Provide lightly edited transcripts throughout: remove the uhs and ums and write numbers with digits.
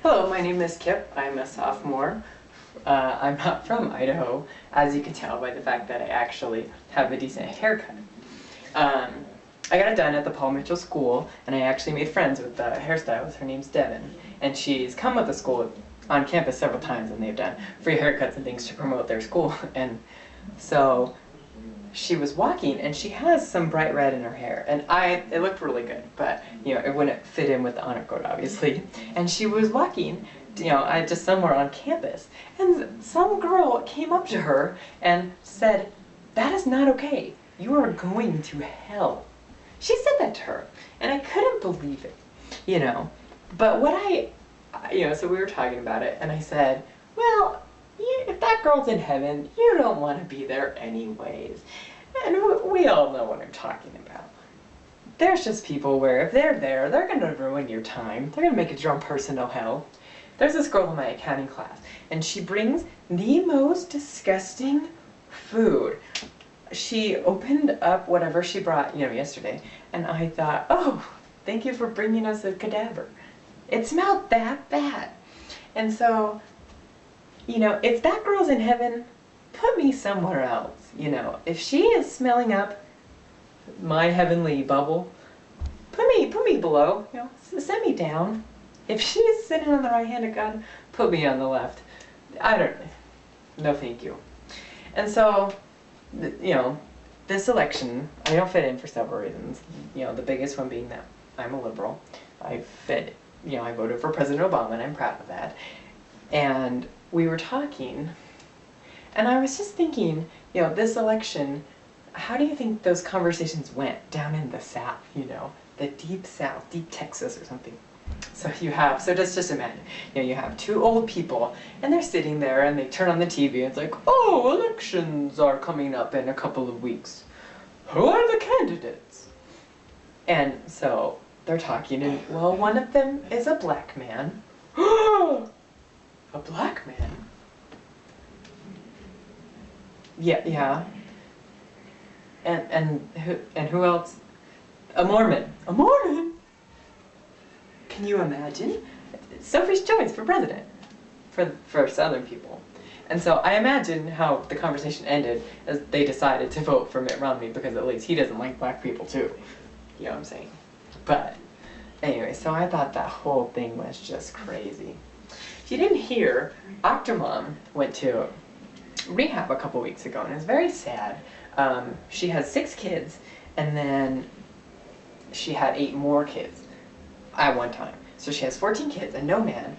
Hello, my name is Kip. I'm a sophomore. I'm not from Idaho, as you can tell by the fact that I actually have a decent haircut. I got it done at the Paul Mitchell School, and I actually made friends with the hairstylist. Her name's Devin, and she's come with the school on campus several times, and they've done free haircuts and things to promote their school. And so she was walking, and she has some bright red in her hair, and it looked really good, but it wouldn't fit in with the honor code, obviously. And she was walking, just somewhere on campus, and some girl came up to her and said, "That is not okay. You are going to hell." She said that to her, and I couldn't believe it, But so we were talking about it, and I said, well, if that girl's in heaven, you don't want to be there anyways. And we all know what I'm talking about. There's just people where if they're there, they're going to ruin your time. They're going to make it your own personal hell. There's this girl in my accounting class, and she brings the most disgusting food. She opened up whatever she brought, yesterday, and I thought, oh, thank you for bringing us a cadaver. It smelled that bad. And so, if that girl's in heaven, put me somewhere else, If she is smelling up my heavenly bubble, put me below, send me down. If she's sitting on the right hand of God, put me on the left. No thank you. And so, this election, I don't fit in for several reasons. The biggest one being that I'm a liberal. I voted for President Obama, and I'm proud of that. And we were talking, and I was just thinking, this election, how do you think those conversations went down in the South, the deep South, deep Texas or something? So just imagine, you have two old people, and they're sitting there, and they turn on the TV, and it's like, oh, elections are coming up in a couple of weeks. Who are the candidates? And so they're talking, and well, one of them is a black man. A black man? Yeah. And who else? A Mormon. A Mormon? Can you imagine? Sophie's choice for president for Southern people. And so I imagine how the conversation ended as they decided to vote for Mitt Romney because at least he doesn't like black people too. You know what I'm saying? But anyway, so I thought that whole thing was just crazy. If you didn't hear, Octomom went to rehab a couple weeks ago, and it was very sad. She has 6 kids, and then she had 8 more kids at one time. So she has 14 kids, and no man,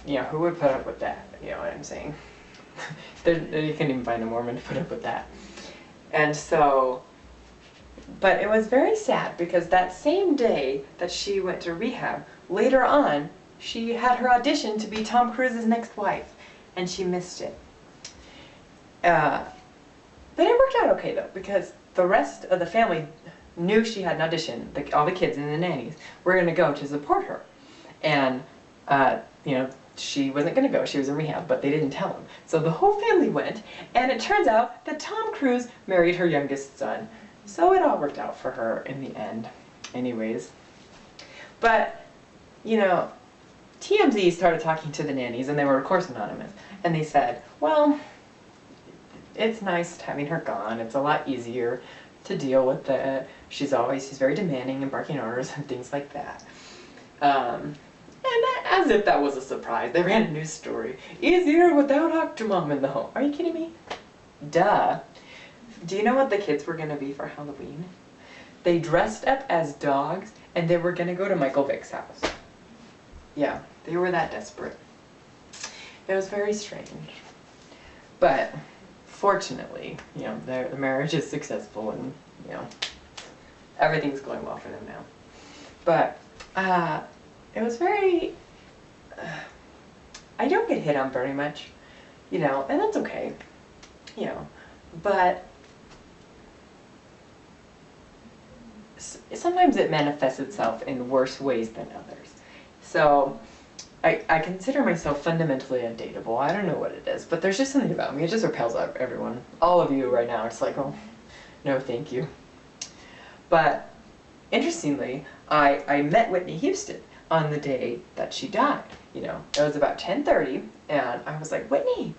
who would put up with that? You know what I'm saying? You can't even find a Mormon to put up with that. And so, but it was very sad because that same day that she went to rehab, later on, she had her audition to be Tom Cruise's next wife, and she missed it. But it worked out okay though, because the rest of the family knew she had an audition. All the kids and the nannies were going to go to support her. And, she wasn't going to go. She was in rehab, but they didn't tell them. So the whole family went, and it turns out that Tom Cruise married her youngest son. So it all worked out for her in the end. Anyways. But, TMZ started talking to the nannies, and they were, of course, anonymous. And they said, well, it's nice having her gone. It's a lot easier to deal with it. She's very demanding and barking orders and things like that. And as if that was a surprise, they ran a news story. Easier without Octomom in the home. Are you kidding me? Duh. Do you know what the kids were going to be for Halloween? They dressed up as dogs, and they were going to go to Michael Vick's house. Yeah, they were that desperate. It was very strange. But fortunately, the marriage is successful, and, everything's going well for them now. But, it was very, I don't get hit on very much, and that's okay, but sometimes it manifests itself in worse ways than others. So, I consider myself fundamentally undateable. I don't know what it is, but there's just something about me. It just repels everyone. All of you right now, it's like, oh, no thank you. But, interestingly, I met Whitney Houston on the day that she died. You know, it was about 10:30, and I was like, Whitney,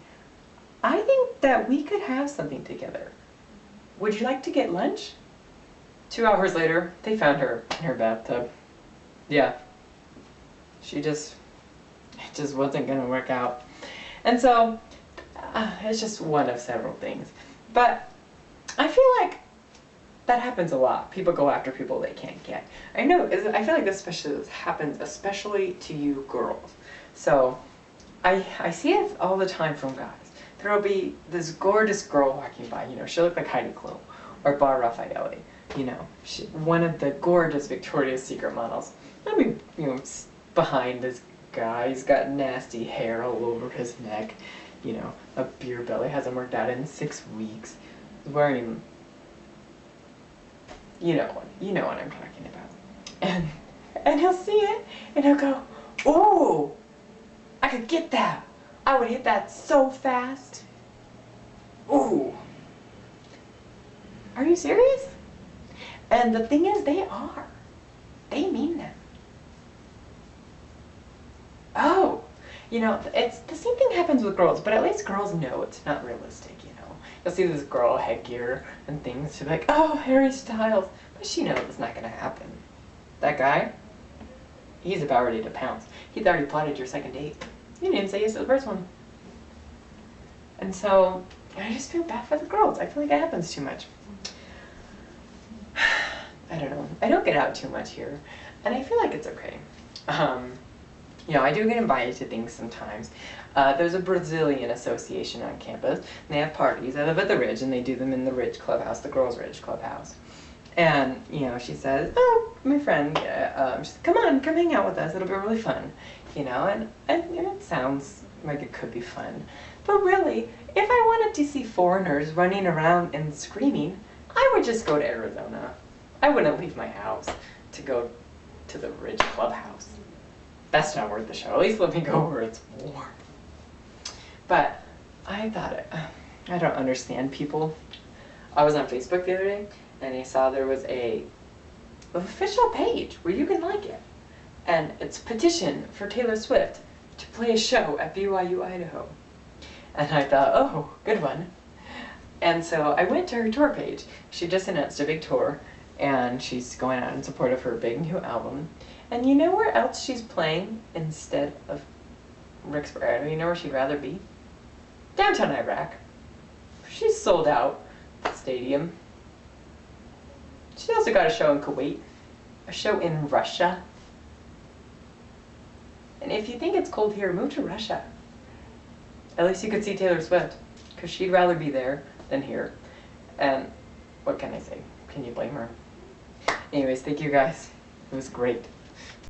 I think that we could have something together. Would you like to get lunch? 2 hours later, they found her in her bathtub. Yeah. It just wasn't gonna work out. And so, it's just one of several things. But I feel like that happens a lot. People go after people they can't get. I feel like this happens especially to you girls. So, I see it all the time from guys. There'll be this gorgeous girl walking by, you know, she'll look like Heidi Klum or Bar Raffaele, you know, one of the gorgeous Victoria's Secret models. I mean, you know, behind this guy, he's got nasty hair all over his neck, you know, a beer belly, hasn't worked out in 6 weeks, he's wearing, you know what I'm talking about. And he'll see it, and he'll go, ooh, I could get that. I would hit that so fast. Ooh. Are you serious? And the thing is, they are. They mean that. Oh, you know, it's the same thing happens with girls, but at least girls know it's not realistic, you know. You'll see this girl headgear and things, she'll be like, oh, Harry Styles. But she knows it's not going to happen. That guy, he's about ready to pounce. He's already plotted your second date. You didn't say yes to the first one. And so, I just feel bad for the girls. I feel like it happens too much. I don't know. I don't get out too much here. And I feel like it's okay. You know, I do get invited to things sometimes. There's a Brazilian association on campus. And they have parties. I live at the Ridge, and they do them in the Ridge Clubhouse, the Girls' Ridge Clubhouse. And, you know, she says, oh, my friend, she said, come on, come hang out with us. It'll be really fun. You know, and it sounds like it could be fun. But really, if I wanted to see foreigners running around and screaming, I would just go to Arizona. I wouldn't leave my house to go to the Ridge Clubhouse. That's not worth the show. At least let me go where it's warm. But I thought, I don't understand people. I was on Facebook the other day, and I saw there was an official page where you can like it. And it's petition for Taylor Swift to play a show at BYU, Idaho. And I thought, oh, good one. And so I went to her tour page. She just announced a big tour, and she's going out in support of her big new album. And you know where else she's playing instead of Ricksburg? You know where she'd rather be? Downtown Iraq. She's sold out the stadium. She also got a show in Kuwait, a show in Russia. And if you think it's cold here, move to Russia. At least you could see Taylor Swift, because she'd rather be there than here. And what can I say? Can you blame her? Anyways, thank you guys. It was great.